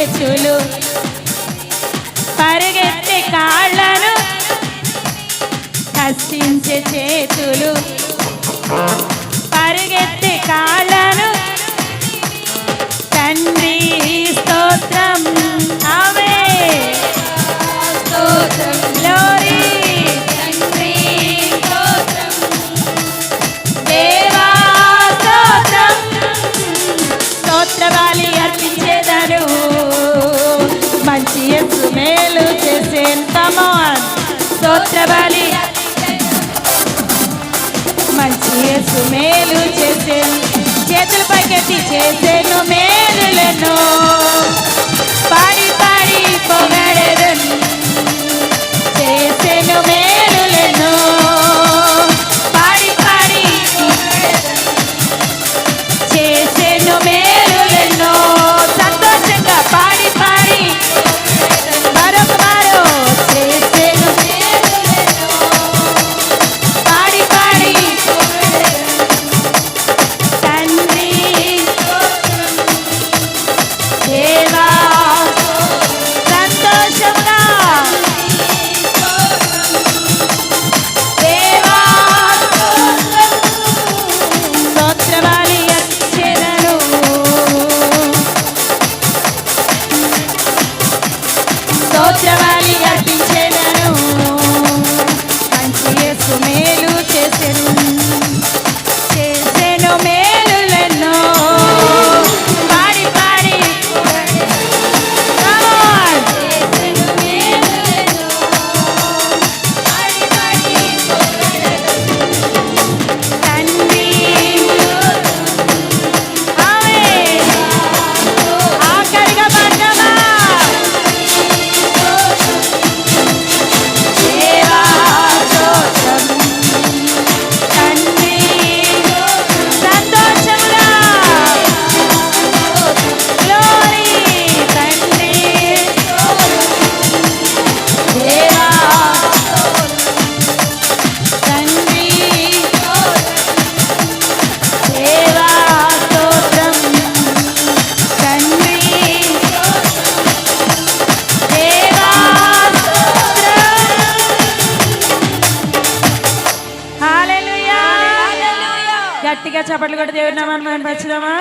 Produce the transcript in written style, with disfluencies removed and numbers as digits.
చేతులు పరిగెత్తే కాళ్ళను కష్టించే చేతులు పరిగెత్తే కాళ్ళను తండ్రి స్తోత్రం ఆమె స్తోత్రం గ్లోరీ తండ్రి స్తోత్రం దేవా స్తోత్రం స్తోత్రబలి అర్పించేదను మంచి యేసు మేలు చేసేను కమాన్ స్తోత్రబలి మంచి యేసు మేలు చేసేను చేతుల పైకెత్తి చేసేను మేలులను పాడి పాడి పొగడెదను చేసేను మేలులను పాడి పాడి చేసేను మేలులను సంతోషంగా పాడి పాడి మరొక మారు చేసేను మేలులను పాడి పాడి తండ్రి దేవా సంతోషంగా దేవా స్తోత్రబలి అర్పించెదను స్తోత్రబలి అర్పించెదను మంచి యేసు మేలు చేసెను చేసెను మేలులను పాడి పాడి Come on! చేసెను మేలులను పాడి పాడి తండ్రి ఆమేన్ ఆఖరిగా పాడదామా దేవా స్తోత్రం తండ్రి సంతోషంగా గ్లోరీ తండ్రి దేవా తండ్రి దేవా స్తోత్రం తండ్రి దేవా స్తోత్రం హల్లెలూయా గట్టిగా చప్పట్లు కొట్టి దేవుని నామాన్ని మహిమపరచుదామా.